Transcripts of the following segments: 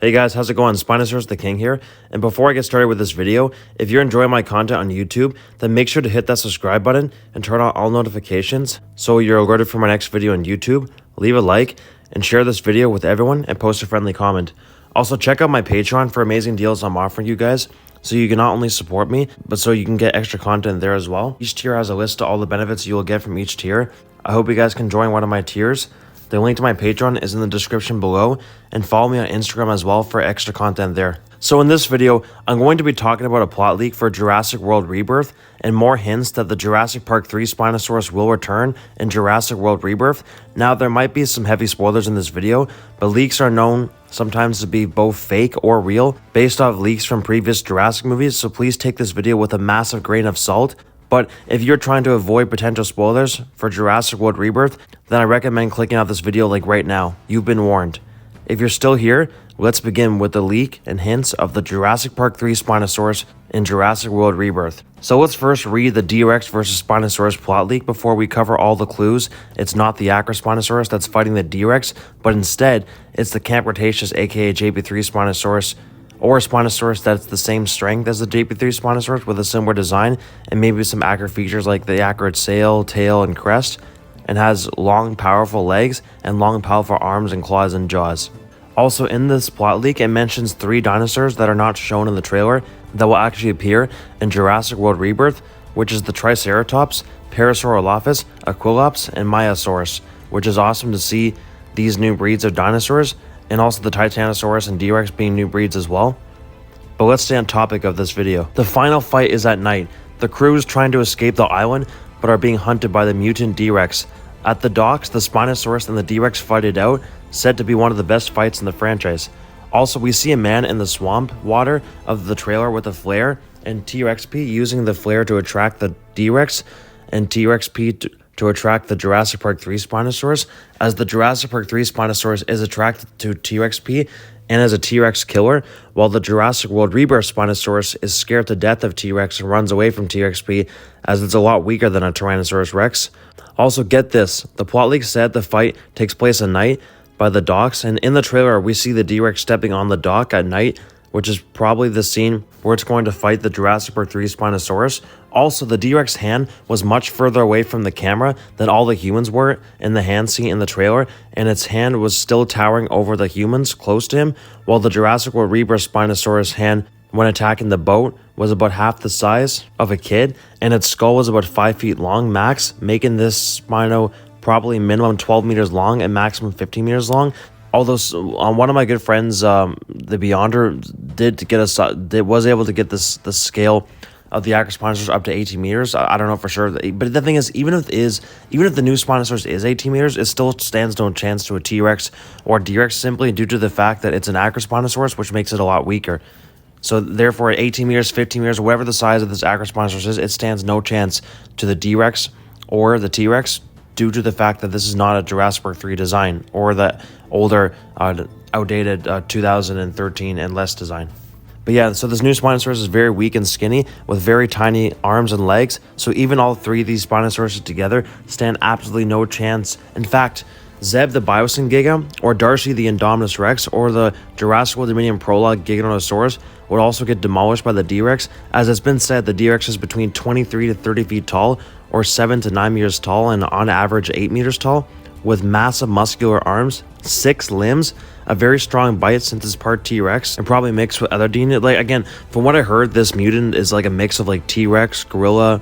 Hey guys, how's it going? Spinosaurus the King here, and before I get started with this video, if you're enjoying my content on YouTube, then make sure to hit that subscribe button and turn on all notifications so you're alerted for my next video on YouTube. Leave a like and share this video with everyone and post a friendly comment. Also, check out my Patreon for amazing deals I'm offering you guys, so you can not only support me, but so you can get extra content there as well. Each tier has a list of all the benefits you will get from each tier. I hope you guys can join one of my tiers. The link to my Patreon is in the description below, and follow me on Instagram as well for extra content there. So in this video, I'm going to be talking about a plot leak for Jurassic World Rebirth and more hints that the Jurassic Park 3 Spinosaurus will return in Jurassic World Rebirth. Now, there might be some heavy spoilers in this video, but leaks are known sometimes to be both fake or real based off leaks from previous Jurassic movies, so please take this video with a massive grain of salt. But if you're trying to avoid potential spoilers for Jurassic World Rebirth, then I recommend clicking out this video like right now. You've been warned. If you're still here, let's begin with the leak and hints of the Jurassic Park 3 Spinosaurus in Jurassic World Rebirth. So let's first read the D-Rex versus Spinosaurus plot leak before we cover all the clues. It's not the Acrospinosaurus that's fighting the D-Rex, but instead, it's the Camp Cretaceous aka JP3 Spinosaurus, or a Spinosaurus that's the same strength as the JP3 Spinosaurus with a similar design and maybe some accurate features like the accurate sail, tail, and crest, and has long, powerful legs and long, powerful arms and claws and jaws. Also, in this plot leak, it mentions 3 dinosaurs that are not shown in the trailer that will actually appear in Jurassic World Rebirth, which is the Triceratops, Parasaurolophus, Aquilops, and Maiasaurus, which is awesome to see these new breeds of dinosaurs, and also the Titanosaurus and D-Rex being new breeds as well. But let's stay on topic of this video. The final fight is at night. The crew is trying to escape the island, but are being hunted by the mutant D-Rex. At the docks, the Spinosaurus and the D-Rex fight it out, said to be one of the best fights in the franchise. Also, we see a man in the swamp water of the trailer with a flare, and T-Rex-P using the flare to attract the D-Rex, and T-Rex-P to attract the Jurassic Park 3 Spinosaurus, as the Jurassic Park 3 Spinosaurus is attracted to T-Rex-P and as a T-Rex killer, while the Jurassic World Rebirth Spinosaurus is scared to death of T-Rex and runs away from T-Rex-P as it's a lot weaker than a Tyrannosaurus Rex. Also, get this, the plot leak said the fight takes place at night by the docks, and in the trailer we see the D-Rex stepping on the dock at night, which is probably the scene where it's going to fight the Jurassic Park 3 Spinosaurus. Also, the D-Rex hand was much further away from the camera than all the humans were in the hand scene in the trailer, and its hand was still towering over the humans close to him, while the Jurassic World Rebirth Spinosaurus hand, when attacking the boat, was about half the size of a kid, and its skull was about 5 feet long max, making this Spino probably minimum 12 meters long and maximum 15 meters long. Although one of my good friends, the Beyonder, was able to get the scale of the Acrospinosaurus up to 18 meters. I don't know for sure, but the thing is, even if the new Spinosaurus is 18 meters, it still stands no chance to a T-Rex or D-Rex simply due to the fact that it's an Acrospinosaurus, which makes it a lot weaker. So therefore, at 18 meters, 15 meters, whatever the size of this Acrospinosaurus is, it stands no chance to the D-Rex or the T-Rex, due to the fact that this is not a Jurassic Park 3 design or the older, outdated 2013 and less design. But yeah, so this new Spinosaurus is very weak and skinny with very tiny arms and legs. So even all 3 of these Spinosauruses together stand absolutely no chance. In fact, Zeb the Biosyn Giga, or Darcy the Indominus-Rex, or the Jurassic World Dominion Prologue Giganotosaurus would also get demolished by the D-Rex. As it's been said, the D-Rex is between 23 to 30 feet tall, or 7 to 9 meters tall, and on average 8 meters tall, with massive muscular arms, 6 limbs, a very strong bite since it's part T-Rex, and probably mixed with other DNA. Like, again, from what I heard, this mutant is like a mix of like T-Rex, gorilla,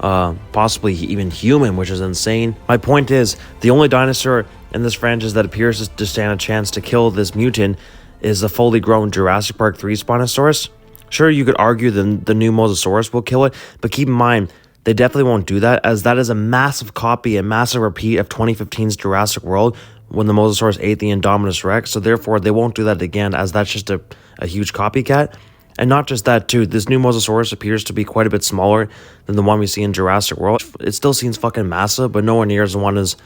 possibly even human, which is insane. My point is, the only dinosaur in this franchise that appears to stand a chance to kill this mutant is the fully grown Jurassic Park 3 Spinosaurus. Sure, you could argue the new Mosasaurus will kill it, but keep in mind, they definitely won't do that, as that is a massive copy and massive repeat of 2015's Jurassic World when the Mosasaurus ate the Indominus-Rex, so therefore they won't do that again, as that's just a huge copycat. And not just that too, this new Mosasaurus appears to be quite a bit smaller than the one we see in Jurassic World. It still seems fucking massive, but nowhere near as the one as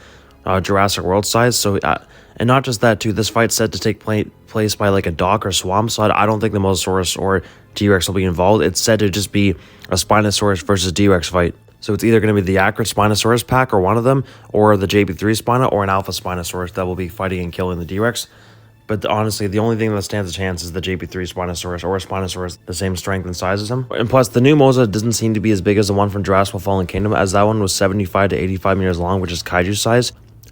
Jurassic World size. So, and not just that too, this fight's set to take place by like a dock or swamp, so I don't think the Mosasaurus or T-Rex will be involved. It's said to just be a Spinosaurus versus D-Rex fight. So it's either going to be the Acrospinosaurus pack or one of them, or the JP3 Spino, or an Alpha Spinosaurus that will be fighting and killing the D-Rex. But honestly, the only thing that stands a chance is the JP3 Spinosaurus, or Spinosaurus, the same strength and size as him. And plus, the new mosa doesn't seem to be as big as the one from Jurassic Fallen Kingdom, as that one was 75 to 85 meters long, which is kaiju size.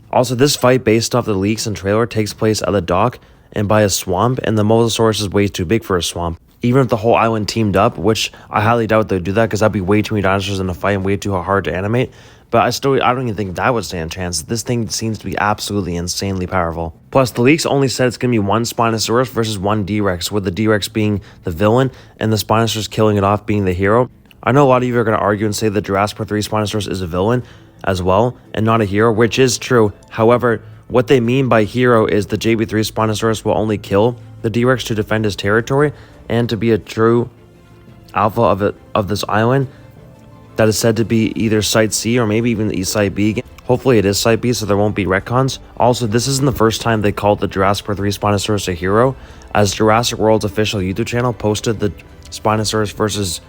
Also, this fight, based off the leaks and trailer, takes place at the dock and by a swamp, and the Mosasaurus is way too big for a swamp. Even if the whole island teamed up, which I highly doubt they'd do that, because that'd be way too many dinosaurs in a fight and way too hard to animate. But I don't even think that would stand a chance. This thing seems to be absolutely insanely powerful. Plus, the leaks only said it's going to be one Spinosaurus versus one D-Rex, with the D-Rex being the villain and the Spinosaurus killing it off being the hero. I know a lot of you are going to argue and say that Jurassic Park 3 Spinosaurus is a villain as well, and not a hero, which is true. However, what they mean by hero is the JP3 Spinosaurus will only kill the D-Rex to defend his territory and to be a true alpha of this island that is said to be either Site C or maybe even the Site B. Hopefully it is Site B, so there won't be retcons. Also, this isn't the first time they called the Jurassic Park 3 Spinosaurus a hero, as Jurassic World's official YouTube channel posted the Spinosaurus versus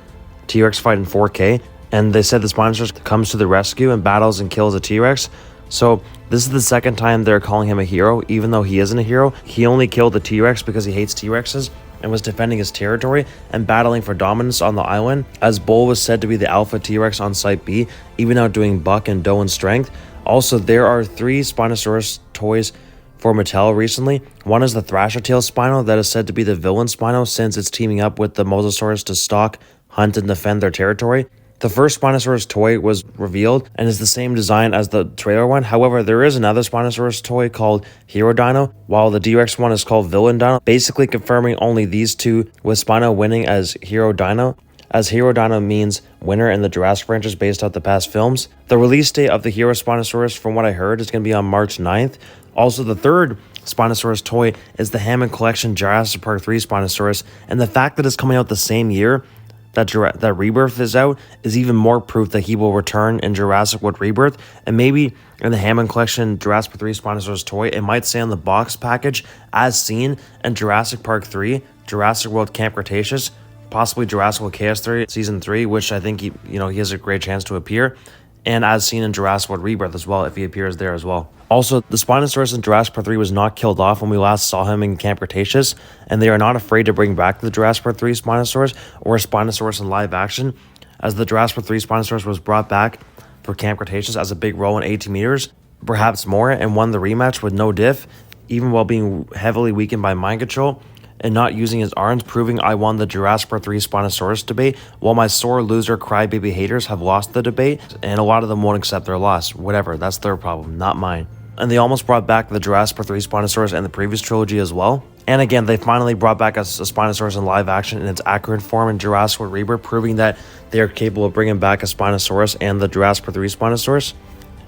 T-Rex fight in 4K, and they said the Spinosaurus comes to the rescue and battles and kills a T-Rex. So this is the second time they're calling him a hero, even though he isn't a hero. He only killed the T-Rex because he hates T-Rexes and was defending his territory and battling for dominance on the island, as Bull was said to be the alpha T-Rex on Site B, even outdoing Buck and Doe in strength. Also, there are 3 Spinosaurus toys for Mattel recently. One is the Thrasher Tail Spino that is said to be the villain Spino, since it's teaming up with the Mosasaurus to stalk, hunt, and defend their territory. The first Spinosaurus toy was revealed and is the same design as the trailer one. However, there is another Spinosaurus toy called Hero Dino, while the D-Rex one is called Villain Dino, basically confirming only these two, with Spino winning as Hero Dino, as Hero Dino means winner in the Jurassic franchise based off the past films. The release date of the Hero Spinosaurus, from what I heard, is going to be on March 9th. Also, the third Spinosaurus toy is the Hammond Collection Jurassic Park 3 Spinosaurus, and the fact that it's coming out the same year that Rebirth is out is even more proof that he will return in Jurassic World Rebirth. And maybe in the Hammond Collection Jurassic Park 3 Spinosaurus toy, it might say on the box package, as seen in Jurassic Park 3, Jurassic World Camp Cretaceous, possibly Jurassic World Chaos 3 Season 3, which I think he has a great chance to appear, and as seen in Jurassic World Rebirth as well, if he appears there as well. Also, the Spinosaurus in Jurassic Park 3 was not killed off when we last saw him in Camp Cretaceous, and they are not afraid to bring back the Jurassic Park 3 Spinosaurus or Spinosaurus in live action, as the Jurassic Park 3 Spinosaurus was brought back for Camp Cretaceous as a big role in 18 meters, perhaps more, and won the rematch with no diff, even while being heavily weakened by mind control and not using his arms, proving I won the Jurassic Park 3 Spinosaurus debate, while my sore loser crybaby haters have lost the debate, and a lot of them won't accept their loss. Whatever, that's their problem, not mine. And they almost brought back the Jurassic Park 3 Spinosaurus in the previous trilogy as well. And again, they finally brought back a Spinosaurus in live action in its accurate form in Jurassic World Rebirth, proving that they are capable of bringing back a Spinosaurus and the Jurassic Park 3 Spinosaurus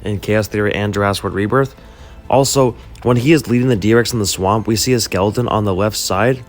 in Chaos Theory and Jurassic World Rebirth. Also, when he is leading the D-Rex in the swamp, we see a skeleton on the left side.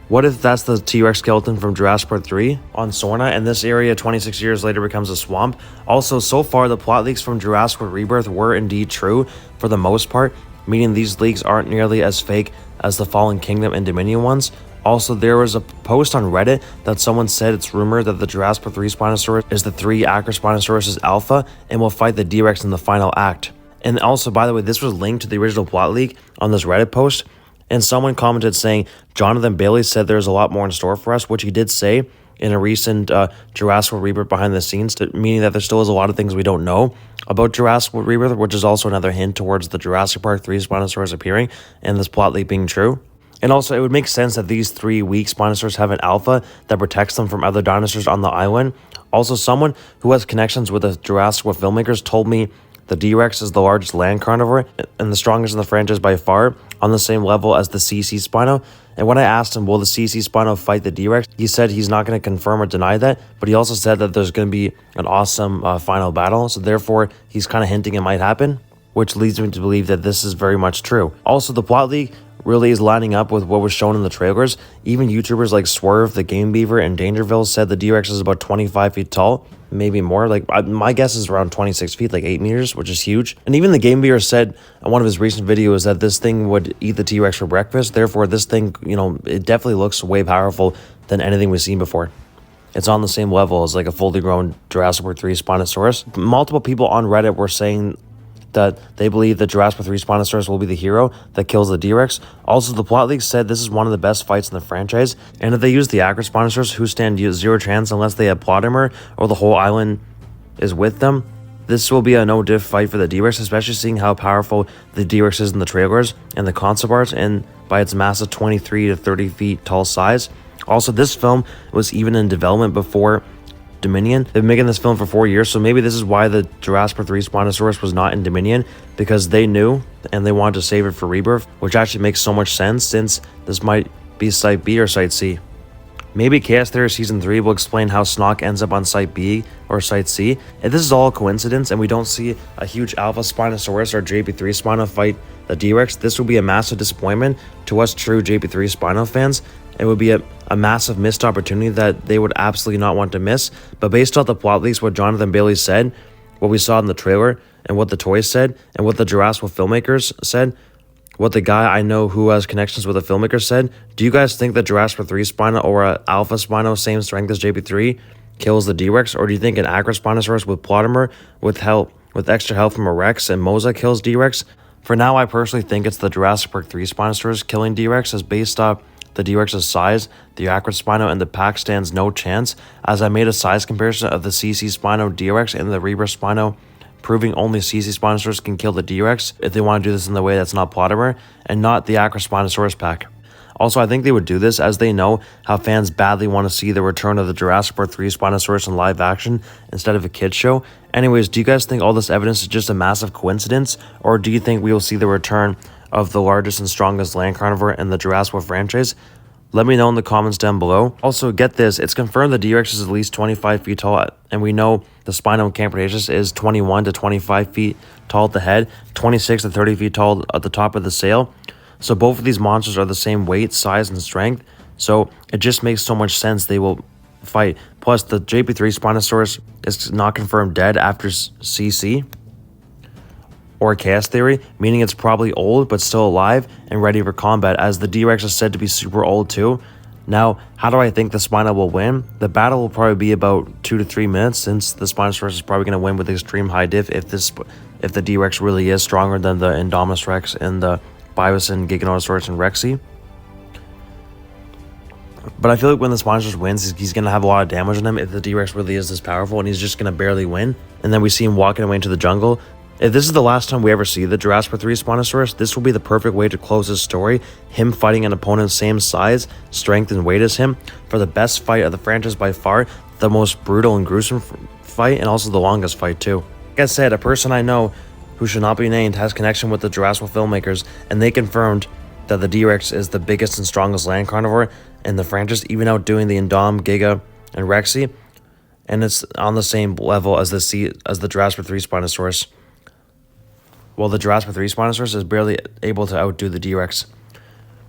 What if that's the T-Rex skeleton from Jurassic Park 3 on Sorna, and this area 26 years later becomes a swamp? Also, so far, the plot leaks from Jurassic World Rebirth were indeed true for the most part, meaning these leaks aren't nearly as fake as the Fallen Kingdom and Dominion ones. Also, there was a post on Reddit that someone said it's rumored that the Jurassic Park 3 Spinosaurus is the 3 Acrospinosaurus' alpha and will fight the D-Rex in the final act. And also, by the way, this was linked to the original plot leak on this Reddit post. And someone commented saying, Jonathan Bailey said there's a lot more in store for us, which he did say in a recent Jurassic World Rebirth behind the scenes, meaning that there still is a lot of things we don't know about Jurassic World Rebirth, which is also another hint towards the Jurassic Park 3 Spinosaurus appearing and this plot leak being true. And also, it would make sense that these 3 weak Spinosaurus have an alpha that protects them from other dinosaurs on the island. Also, someone who has connections with the Jurassic World filmmakers told me the D-Rex is the largest land carnivore and the strongest in the franchise by far, on the same level as the Jwcc Spino. And when I asked him, will the Jwcc Spino fight the D-Rex, he said he's not going to confirm or deny that, but he also said that there's going to be an awesome final battle, so therefore he's kind of hinting it might happen, which leads me to believe that this is very much true. Also, the plot leak really is lining up with what was shown in the trailers. Even YouTubers like Swerve, the Game Beaver, and Dangerville said the D-Rex is about 25 feet tall, maybe more. My guess is around 26 feet, like 8 meters, which is huge. And even the Game Beaver said in one of his recent videos that this thing would eat the T-Rex for breakfast. Therefore, this thing, it definitely looks way powerful than anything we've seen before. It's on the same level as like a fully grown Jurassic World 3 Spinosaurus. Multiple people on Reddit were saying that they believe that Jurassic 3 Spinosaurus will be the hero that kills the D-Rex. Also, the plot leaks said this is one of the best fights in the franchise, and if they use the Acro Spinosaurus, who stand zero chance unless they have plot armor or the whole island is with them. This will be a no diff fight for the D-Rex, especially seeing how powerful the D-Rex is in the trailers and the concept art, and by its massive 23 to 30 feet tall size. Also, this film was even in development before Dominion. They've been making this film for 4 years, so maybe this is why the Jurassic 3 Spinosaurus was not in Dominion, because they knew and they wanted to save it for Rebirth, which actually makes so much sense since this might be Site B or Site C. Maybe Chaos Theory Season 3 will explain how Snock ends up on Site B or Site C. If this is all a coincidence and we don't see a huge Alpha Spinosaurus or JP3 Spino fight the D-Rex, this will be a massive disappointment to us true JP3 Spino fans. It would be a massive missed opportunity that they would absolutely not want to miss. But based off the plot leaks, what Jonathan Bailey said, what we saw in the trailer, and what the toys said, and what the Jurassic filmmakers said, what the guy I know who has connections with the filmmaker said, do you guys think that Jurassic 3 Spino or a Alpha Spino, same strength as JP3, kills the D-Rex? Or do you think an Acro Spinosaurus with plot armor, with extra help from a Rex and Mosa kills D-Rex? For now, I personally think it's the Jurassic Park 3 Spinosaurus killing D-Rex, as based off the D-Rex's size, the Acro Spino and the pack stands no chance, as I made a size comparison of the CC Spino D-Rex and the Rebirth Spino, proving only CC Spinosaurus can kill the D-Rex if they want to do this in the way that's not plot armor, and not the Acro Spinosaurus pack. Also, I think they would do this as they know how fans badly want to see the return of the Jurassic Park 3 Spinosaurus in live action instead of a kids show. Anyways, do you guys think all this evidence is just a massive coincidence, or do you think we will see the return of the largest and strongest land carnivore in the Jurassic franchise? Let me know in the comments down below. Also, get this, it's confirmed the D-Rex is at least 25 feet tall, and we know the Spino Camperdaceus is 21 to 25 feet tall at the head, 26 to 30 feet tall at the top of the sail. So both of these monsters are the same weight, size, and strength, so it just makes so much sense they will fight. Plus, the JP3 Spinosaurus is not confirmed dead after CC or Chaos Theory, meaning it's probably old but still alive and ready for combat, as the D-Rex is said to be super old too. Now, how do I think the Spino will win? The battle will probably be about 2 to 3 minutes, since the Spinosaurus is probably going to win with extreme high diff if the D-Rex really is stronger than the Indominus-Rex and the Bison, Giganotosaurus, and Rexy. But I feel like when the Spinosaurus wins, he's going to have a lot of damage on him if the D-Rex really is this powerful, and he's just going to barely win. And then we see him walking away into the jungle. If this is the last time we ever see the Jurassic 3 Spinosaurus, this will be the perfect way to close his story. Him fighting an opponent same size, strength, and weight as him for the best fight of the franchise by far, the most brutal and gruesome fight, and also the longest fight too. Like I said, a person I know who should not be named has connection with the Jurassic filmmakers, and they confirmed that the D-Rex is the biggest and strongest land carnivore in the franchise, even outdoing the Indom, Giga, and Rexy, and it's on the same level as the Jurassic 3 Spinosaurus. Well, the Jurassic 3 Spinosaurus is barely able to outdo the D-Rex.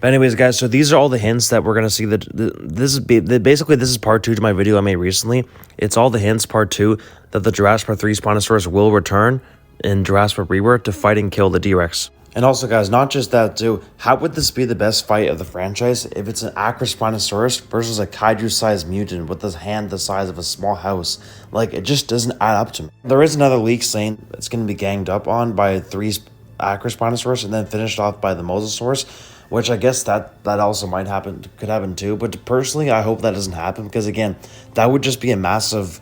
But anyways, guys, so these are all the hints that we're going to see. Basically, this is part 2 to my video I made recently. It's all the hints, part 2, that the Jurassic 3 Spinosaurus will return in Jurassic Rebirth to fight and kill the D-Rex. And also, guys, not just that too, how would this be the best fight of the franchise if it's an Acro Spinosaurus versus a kaiju-sized mutant with a hand the size of a small house? Like, it just doesn't add up to me. There is another leak saying it's going to be ganged up on by 3 Acro Spinosaurus and then finished off by the Mosasaurus, which I guess that also could happen too. But personally, I hope that doesn't happen, because again, that would just be a massive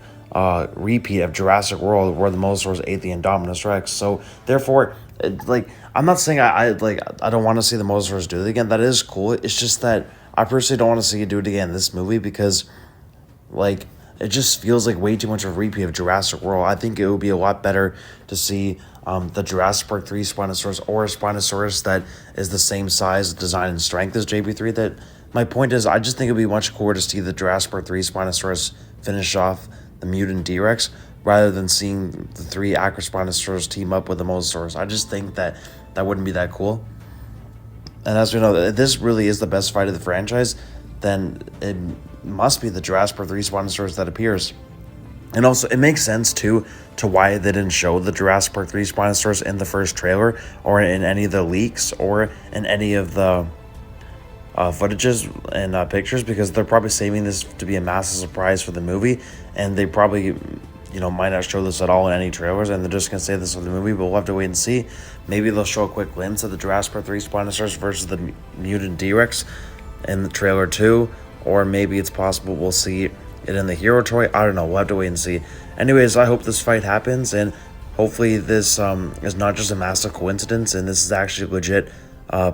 repeat of Jurassic World where the Mosasaurus ate the Indominus-Rex. So therefore, I'm not saying I don't want to see the Mosasaurus do it again. That is cool. It's just that I personally don't want to see it do it again in this movie, because it just feels like way too much of a repeat of Jurassic World. I think it would be a lot better to see the Jurassic Park 3 Spinosaurus, or a Spinosaurus that is the same size, design, and strength as JP3. That my point is, I just think it would be much cooler to see the Jurassic Park 3 Spinosaurus finish off the Mutant D-Rex, rather than seeing the 3 Acro Spinosaurus team up with the Mosasaurus. I just think that wouldn't be that cool. And as we know, if this really is the best fight of the franchise, then it must be the Jurassic Park 3 Spinosaurus that appears. And also, it makes sense too to why they didn't show the Jurassic Park 3 Spinosaurus in the first trailer, or in any of the leaks, or in any of the footages and pictures, because they're probably saving this to be a massive surprise for the movie, and they probably, might not show this at all in any trailers, and they're just gonna say this in the movie, but we'll have to wait and see. Maybe they'll show a quick glimpse of the Jurassic 3 Spinosaurus versus the Mutant D-Rex in the trailer 2, or maybe it's possible we'll see it in the hero toy. I don't know, we'll have to wait and see. Anyways, I hope this fight happens, and hopefully this is not just a massive coincidence, and this is actually legit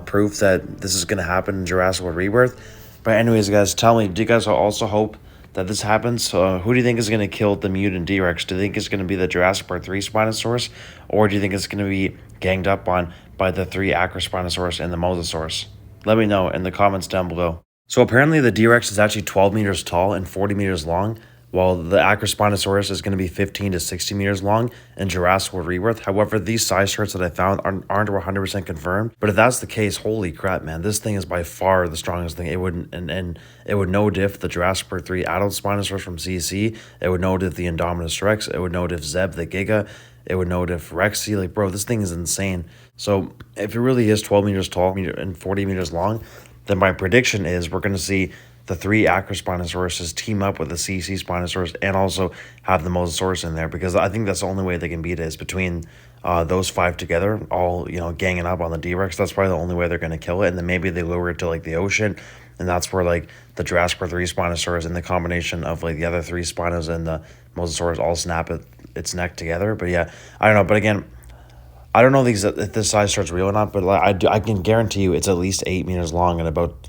proof that this is gonna happen in Jurassic Rebirth. But anyways, guys, tell me, do you guys also hope that this happens? Who do you think is going to kill the Mutant D-Rex? Do you think it's going to be the Jurassic Park 3 Spinosaurus? Or do you think it's going to be ganged up on by the 3 Acrospinosaurus and the Mosasaurus? Let me know in the comments down below. So apparently the D-Rex is actually 12 meters tall and 40 meters long, while the Acrospinosaurus is going to be 15 to 60 meters long in Jurassic Rebirth. However, these size charts that I found aren't 100% confirmed. But if that's the case, holy crap, man, this thing is by far the strongest thing. It would and it would no diff the Jurassic Park 3 adult Spinosaurus from CC. It would no diff the Indominus-Rex. It would no diff Zeb the Giga. It would no diff Rexy. Like, bro, this thing is insane. So if it really is 12 meters tall and 40 meters long, then my prediction is we're going to see the 3 Acrospinosaurus team up with the CC Spinosaurus and also have the Mosasaurus in there, because I think that's the only way they can beat it is between those 5 together, all, ganging up on the D-Rex. That's probably the only way they're going to kill it. And then maybe they lure it to, like, the ocean, and that's where, like, the Jurassic Park 3 Spinosaurus and the combination of, like, the other 3 Spinos and the Mosasaurus all snap its neck together. But, yeah, I don't know. But, again, I don't know if this size starts real or not, but like, I can guarantee you it's at least 8 meters long and about,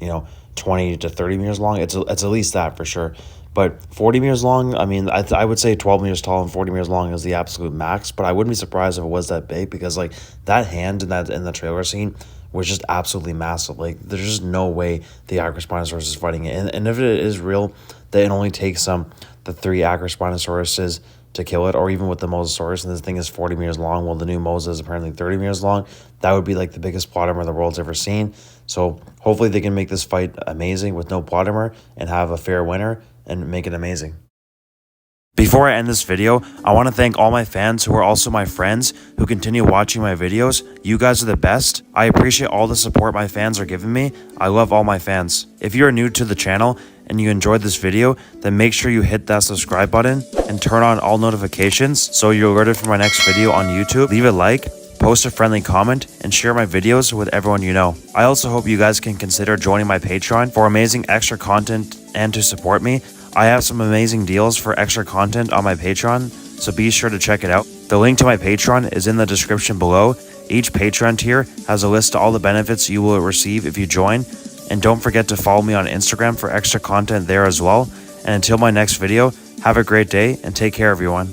20 to 30 meters long. It's at least that for sure. But 40 meters long, I mean, I would say 12 meters tall and 40 meters long is the absolute max. But I wouldn't be surprised if it was that big, because like that hand in the trailer scene was just absolutely massive. Like, there's just no way the Acrospinosaurus is fighting it. And if it is real, then it only takes the 3 Acrospinosauruses to kill it, or even with the Mosasaurus, and this thing is 40 meters long, while the new Mosa is apparently 30 meters long. That would be like the biggest plot armor the world's ever seen. So hopefully they can make this fight amazing with no plot armor and have a fair winner and make it amazing. Before I end this video, I want to thank all my fans who are also my friends who continue watching my videos. You guys are the best. I appreciate all the support my fans are giving me. I love all my fans. If you are new to the channel and you enjoyed this video, then make sure you hit that subscribe button and turn on all notifications so you're alerted for my next video on YouTube. Leave a like, post a friendly comment, and share my videos with everyone you know. I also hope you guys can consider joining my Patreon for amazing extra content and to support me. I have some amazing deals for extra content on my Patreon, so be sure to check it out. The link to my Patreon is in the description below. Each Patreon tier has a list of all the benefits you will receive if you join, and don't forget to follow me on Instagram for extra content there as well. And until my next video, have a great day and take care, everyone.